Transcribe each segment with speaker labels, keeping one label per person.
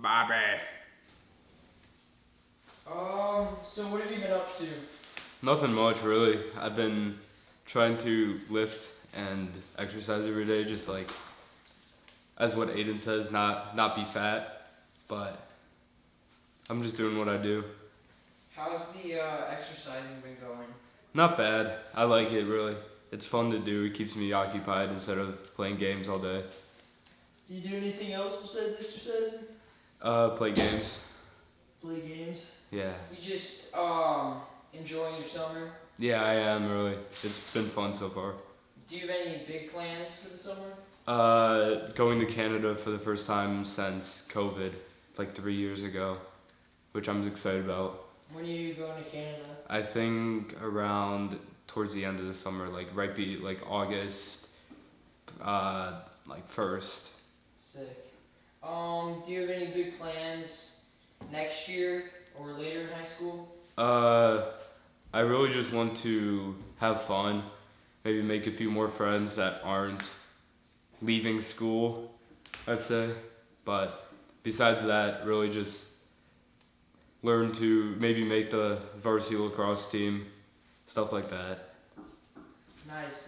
Speaker 1: Bobby.
Speaker 2: So what have you been up to?
Speaker 1: Nothing much really. I've been trying to lift and exercise every day, just like as what Aiden says, not be fat, but I'm just doing what I do.
Speaker 2: How's the exercising been going?
Speaker 1: Not bad. I like it really. It's fun to do. It keeps me occupied instead of playing games all day.
Speaker 2: Do you do anything else besides exercising?
Speaker 1: Play games.
Speaker 2: Play games?
Speaker 1: Yeah.
Speaker 2: You just enjoying your summer?
Speaker 1: Yeah, I am really. It's been fun so far.
Speaker 2: Do you have any big plans for the summer?
Speaker 1: Going to Canada for the first time since COVID, like 3 years ago, which I'm excited about.
Speaker 2: When are you going to Canada?
Speaker 1: I think around towards the end of the summer, like like August, like 1st.
Speaker 2: Sick. Do you have any big plans next year or later in high school?
Speaker 1: I really just want to have fun, maybe make a few more friends that aren't leaving school, I'd say. But besides that, really just learn to maybe make the varsity lacrosse team, stuff like that.
Speaker 2: Nice.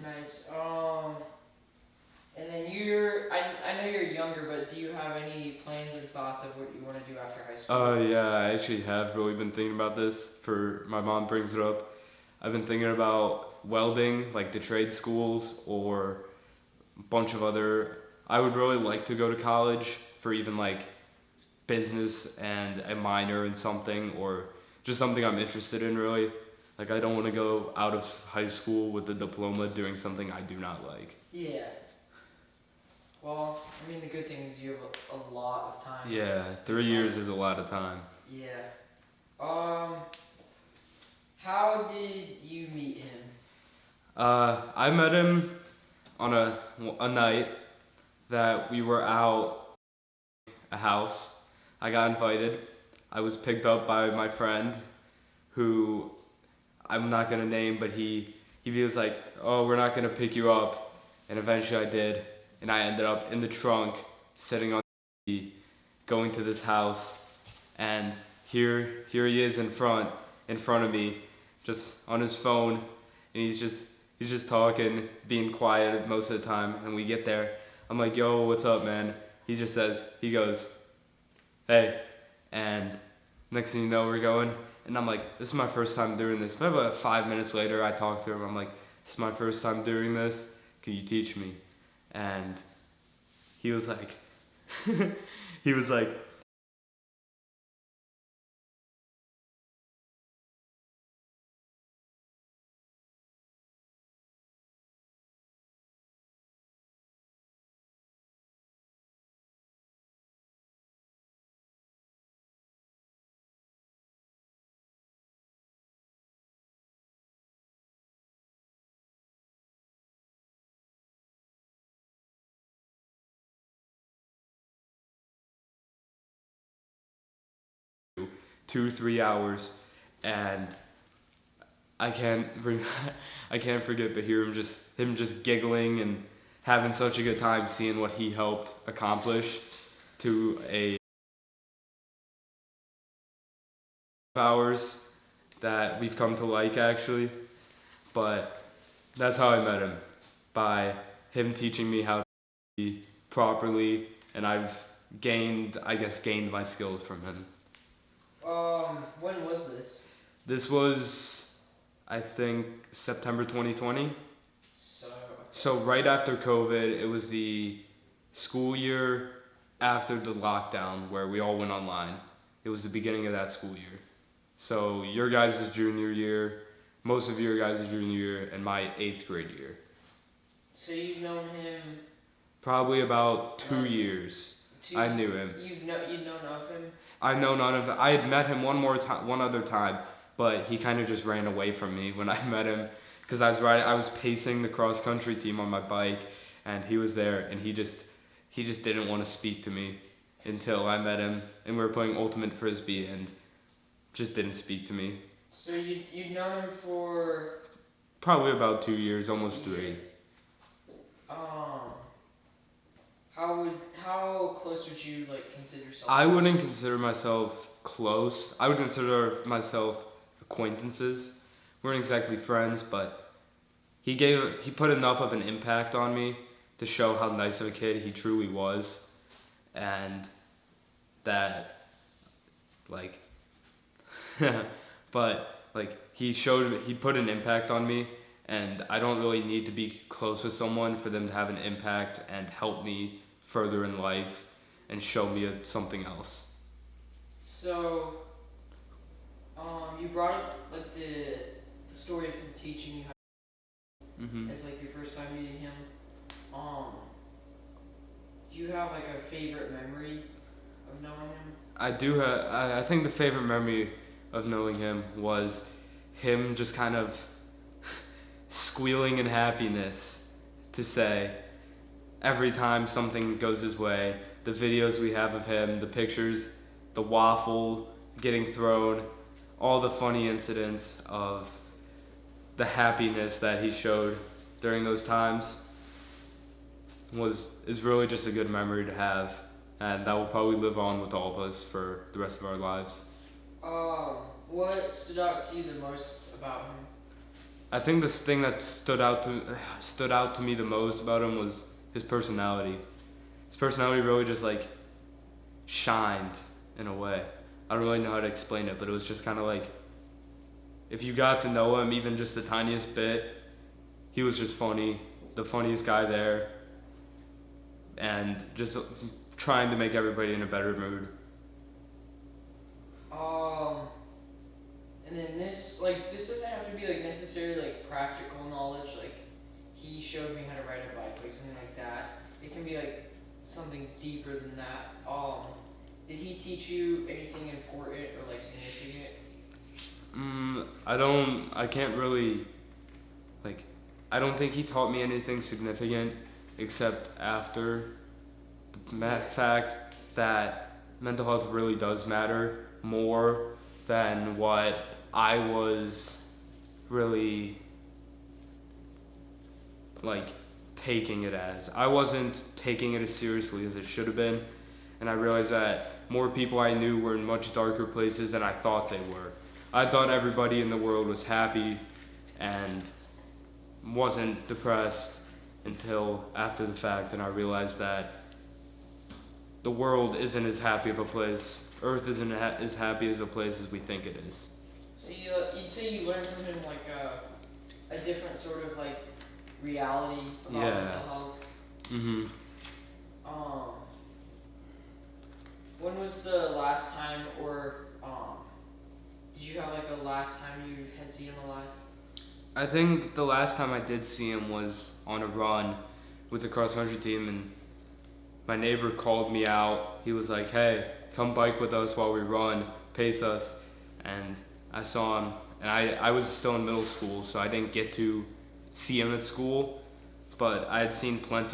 Speaker 2: And then I know you're younger, but do you have any plans or thoughts of what you want to do after high school?
Speaker 1: Yeah, I actually have really been thinking about this. My mom brings it up. I've been thinking about welding, like the trade schools, or a bunch of other. I would really like to go to college for even like business and a minor in something, or just something I'm interested in really. Like I don't want to go out of high school with a diploma doing something I do not like.
Speaker 2: Yeah. Well, I mean, the good thing is you have a lot of time.
Speaker 1: Yeah, 3 years is a lot of time.
Speaker 2: Yeah. How did you meet him?
Speaker 1: I met him on a night that we were out a house. I got invited. I was picked up by my friend, who I'm not gonna name, but he feels like, oh, we're not gonna pick you up, and eventually I did. And I ended up in the trunk, sitting on the going to this house, and here he is in front of me, just on his phone, and he's just talking, being quiet most of the time. And we get there, I'm like, yo, what's up, man? He goes, hey, and next thing you know, we're going, and I'm like, this is my first time doing this. Maybe about 5 minutes later, I talk to him. I'm like, this is my first time doing this. Can you teach me? And he was like, he was like, two, 3 hours, and I can't I can't forget to hear him just giggling and having such a good time seeing what he helped accomplish to a hours that we've come to like actually. But that's how I met him, by him teaching me how to be properly, and I've gained my skills from him.
Speaker 2: When was this?
Speaker 1: This was, I think, September 2020. So right after COVID, it was the school year after the lockdown where we all went online. It was the beginning of that school year. So your guys' junior year, most of your guys' junior year, and my 8th grade year.
Speaker 2: So you've known him?
Speaker 1: Probably about 2 years. I knew him.
Speaker 2: You've known of him?
Speaker 1: I had met him one other time, but he kind of just ran away from me when I met him, because I was pacing the cross country team on my bike, and he was there, and he just didn't want to speak to me until I met him, and we were playing ultimate frisbee, and just didn't speak to me.
Speaker 2: So you've known him for
Speaker 1: probably about 2 years, almost 3.
Speaker 2: How close would you like consider yourself?
Speaker 1: I wouldn't consider myself close. I would consider myself acquaintances. We weren't exactly friends, but he put enough of an impact on me to show how nice of a kid he truly was, and that like but like he put an impact on me, and I don't really need to be close with someone for them to have an impact and help me further in life and show me something else.
Speaker 2: So, you brought up like the story of him teaching you
Speaker 1: Mhm.
Speaker 2: as like your first time meeting him. Do you have like a favorite memory of knowing him?
Speaker 1: I do have. I think the favorite memory of knowing him was him just kind of squealing in happiness to say every time something goes his way. The videos we have of him, the pictures, the waffle getting thrown, all the funny incidents of the happiness that he showed during those times is really just a good memory to have, and that will probably live on with all of us for the rest of our lives.
Speaker 2: What stood out to you the most about him?
Speaker 1: I think this thing that stood out to me the most about him was his personality. His personality really just like shined in a way. I don't really know how to explain it, but it was just kind of like if you got to know him even just the tiniest bit, he was just funny, the funniest guy there, and just trying to make everybody in a better mood.
Speaker 2: And then this doesn't have to be like necessarily like practical knowledge. Like he showed me how to ride a bike, like something like that. It can be like something deeper than that. Did he teach you anything important or like significant?
Speaker 1: I can't really, like, I don't think he taught me anything significant except after the fact that mental health really does matter more than what I was really, like, taking it as. I wasn't taking it as seriously as it should have been, and I realized that more people I knew were in much darker places than I thought they were. I thought everybody in the world was happy and wasn't depressed until after the fact, and I realized that the world isn't as happy of a place. Earth isn't as happy as a place as we think it is.
Speaker 2: So you'd say you learned from him like a different sort of like reality about mental health.
Speaker 1: Mhm.
Speaker 2: When was the last time, or did you have like a last time you had seen him alive?
Speaker 1: I think the last time I did see him was on a run with the cross country team, and my neighbor called me out. He was like, "Hey, come bike with us while we run, pace us." And I saw him, and I was still in middle school, so I didn't get to see him at school, but I'd seen him at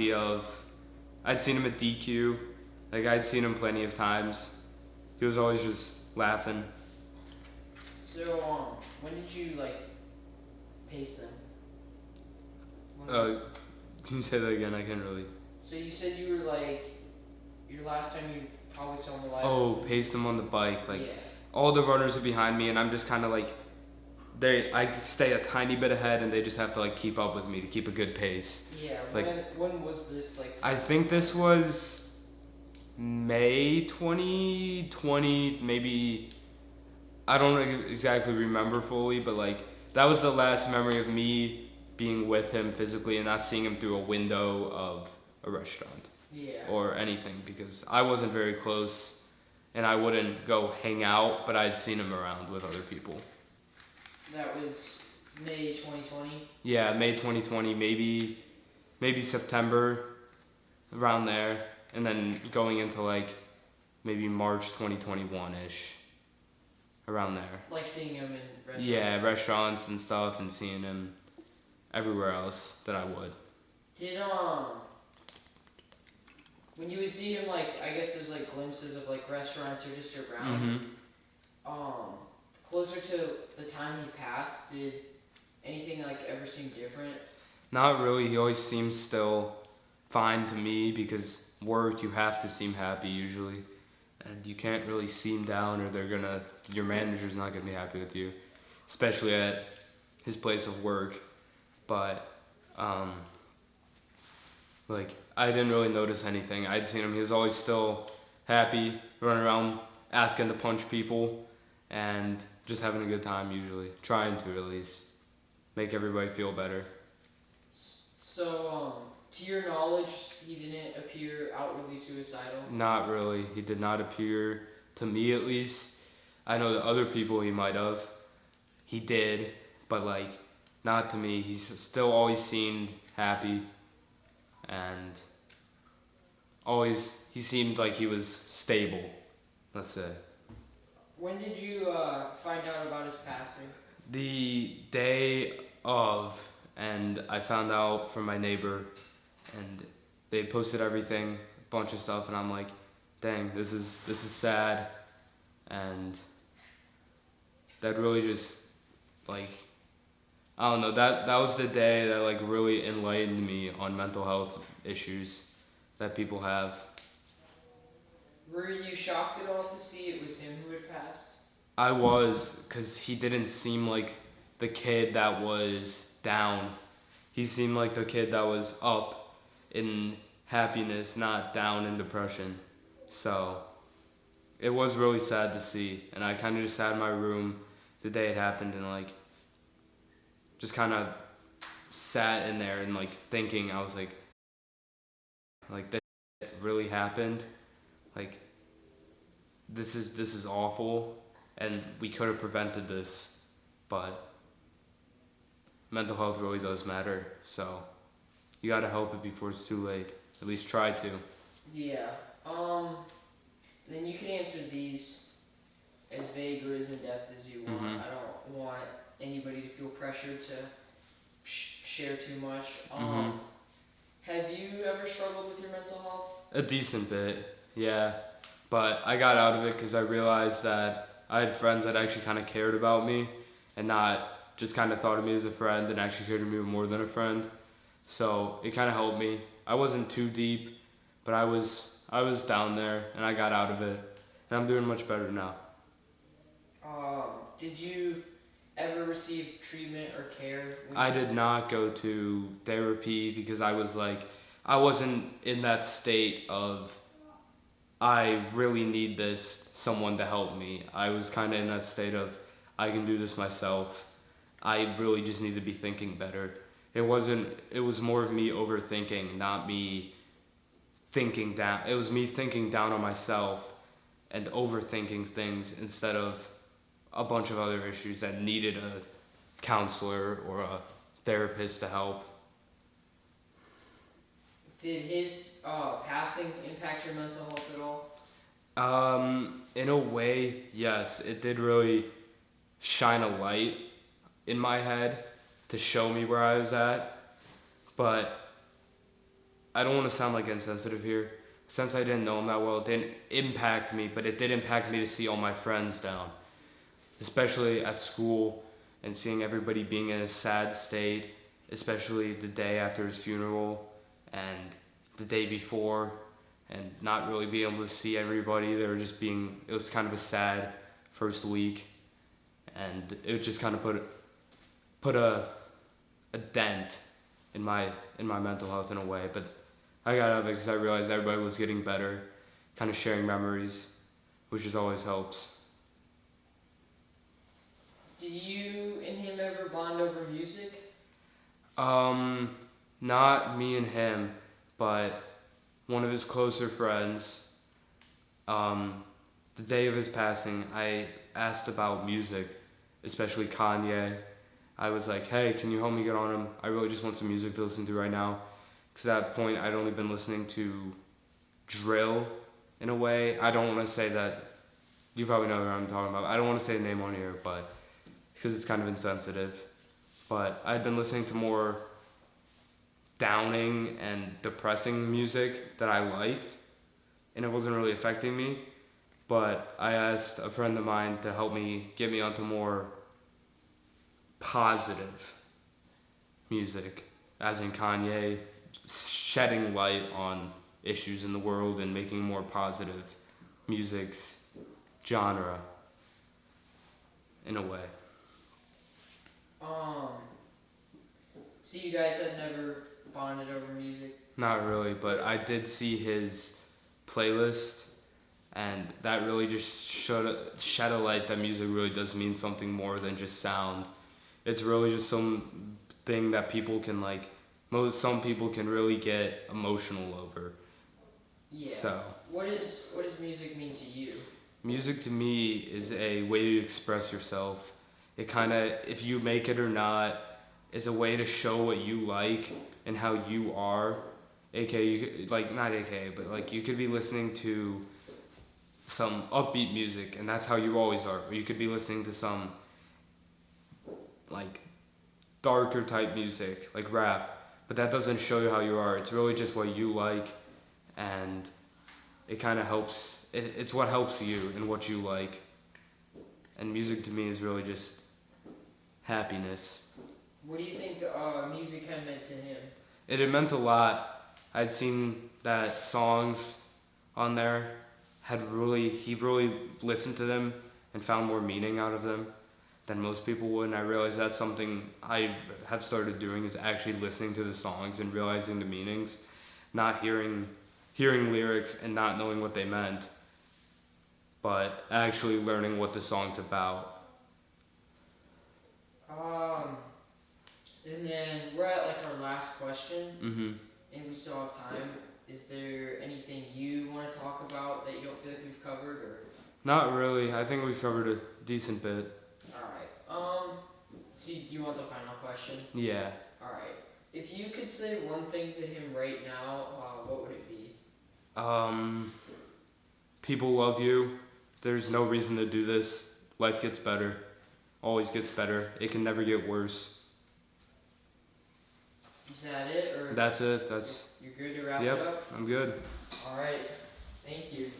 Speaker 1: DQ, like I'd seen him plenty of times. He was always just laughing.
Speaker 2: So when did you like pace them? When
Speaker 1: Can you say that again? I can't really.
Speaker 2: So you said you were like, your last time you probably saw him alive.
Speaker 1: Oh, paced him on the bike, like
Speaker 2: yeah.
Speaker 1: all the runners are behind me, and I'm just kind of like, I stay a tiny bit ahead, and they just have to like keep up with me to keep a good pace.
Speaker 2: Yeah.
Speaker 1: Like,
Speaker 2: when was this like?
Speaker 1: I think this was May 2020, maybe. I don't exactly remember fully, but like that was the last memory of me being with him physically and not seeing him through a window of a restaurant.
Speaker 2: Yeah.
Speaker 1: Or anything, because I wasn't very close and I wouldn't go hang out, but I'd seen him around with other people.
Speaker 2: That was May 2020?
Speaker 1: Yeah, May 2020, maybe September, around there, and then going into like maybe March 2021-ish, around there.
Speaker 2: Like seeing him in restaurants?
Speaker 1: Yeah, restaurants and stuff, and seeing him everywhere else that I would.
Speaker 2: Did when you would see him, like, I guess there's like glimpses of like restaurants or just around.
Speaker 1: Mm-hmm.
Speaker 2: Closer to the time he passed, did anything like ever seem different?
Speaker 1: Not really. He always seems still fine to me because work, you have to seem happy usually, and you can't really seem down, or your manager's not gonna be happy with you, especially at his place of work. But um, like I didn't really notice anything. I'd seen him; he was always still happy, running around asking to punch people, and just having a good time usually, trying to at least make everybody feel better.
Speaker 2: So, to your knowledge, he didn't appear outwardly suicidal?
Speaker 1: Not really. He did not appear, to me at least. I know that other people he might have. He did, but like, not to me. He's still always seemed happy, and he seemed like he was stable, let's say.
Speaker 2: When did you find out about his passing?
Speaker 1: The day of, and I found out from my neighbor, and they posted everything, a bunch of stuff, and I'm like, dang, this is sad, and that really just like, I don't know, that was the day that like really enlightened me on mental health issues that people have.
Speaker 2: Were you shocked at all to see it was him who had passed?
Speaker 1: I was, because he didn't seem like the kid that was down. He seemed like the kid that was up in happiness, not down in depression. So it was really sad to see, and I kind of just sat in my room the day it happened and like just kind of sat in there and like thinking. I was like that really happened. Like this is awful, and we could have prevented this, but mental health really does matter. So you gotta help it before it's too late. At least try to.
Speaker 2: Yeah. Then you can answer these as vague or as in depth as you want. I don't want anybody to feel pressured to share too much. Have you ever struggled with your mental health?
Speaker 1: A decent bit, yeah. But I got out of it because I realized that I had friends that actually kind of cared about me, and not just kind of thought of me as a friend and actually cared of me more than a friend. So it kind of helped me. I wasn't too deep, but I was down there, and I got out of it, and I'm doing much better now.
Speaker 2: Did you ever receive treatment or care?
Speaker 1: I did not go to therapy because I wasn't in that state of, I really need someone to help me. I was kind of in that state of, I can do this myself. I really just need to be thinking better. It was more of me overthinking, not me thinking down. It was me thinking down on myself and overthinking things instead of a bunch of other issues that needed a counselor or a therapist to help.
Speaker 2: Did his passing impact your mental health at all?
Speaker 1: In a way, yes. It did really shine a light in my head to show me where I was at. But I don't want to sound like insensitive here. Since I didn't know him that well, it didn't impact me, but it did impact me to see all my friends down. Especially at school, and seeing everybody being in a sad state, especially the day after his funeral and the day before, and not really being able to see everybody. It was kind of a sad first week, and it just kind of put a dent in my mental health in a way. But I got out of it because I realized everybody was getting better, kind of sharing memories, which just always helps.
Speaker 2: Did you and him ever bond over music?
Speaker 1: Not me and him, but one of his closer friends. The day of his passing, I asked about music, especially Kanye. I was like, hey, can you help me get on him? I really just want some music to listen to right now. Because at that point, I'd only been listening to drill in a way. I don't want to say that, you probably know what I'm talking about. I don't want to say the name on here, but because it's kind of insensitive. But I'd been listening to more downing and depressing music that I liked, and it wasn't really affecting me. But I asked a friend of mine to help me get me onto more positive music, as in Kanye, shedding light on issues in the world and making more positive music's genre in a way.
Speaker 2: Um, so you guys had never bonded over music?
Speaker 1: Not really, but I did see his playlist, and that really just shed a light that music really does mean something more than just sound. It's really just something that people can like. Some people can really get emotional over.
Speaker 2: Yeah.
Speaker 1: So
Speaker 2: What does music mean to you?
Speaker 1: music to me is a way to express yourself. It kind of, if you make it or not, is a way to show what you like and how you are. AKA, like not AKA, but like you could be listening to some upbeat music and that's how you always are. Or you could be listening to some like darker type music, like rap, but that doesn't show you how you are. It's really just what you like, and it kind of helps. It's what helps you and what you like. And music to me is really just happiness.
Speaker 2: What do you think music had meant to him?
Speaker 1: It had meant a lot. I'd seen that songs on there he really listened to them and found more meaning out of them than most people would, and I realized that's something I have started doing, is actually listening to the songs and realizing the meanings, not hearing lyrics and not knowing what they meant, but actually learning what the song's about.
Speaker 2: And then we're at like our last question,
Speaker 1: Mhm.
Speaker 2: and we still have time. Is there anything you want to talk about that you don't feel like we've covered, or?
Speaker 1: Not really. I think we've covered a decent bit.
Speaker 2: All right. So you want the final question?
Speaker 1: Yeah.
Speaker 2: All right. If you could say one thing to him right now, what would it be?
Speaker 1: People love you. There's no reason to do this. Life gets better. Always gets better. It can never get worse.
Speaker 2: Is that it, or?
Speaker 1: That's it. That's.
Speaker 2: You're good to wrap it
Speaker 1: Yep.
Speaker 2: up?
Speaker 1: I'm good.
Speaker 2: All right. Thank you.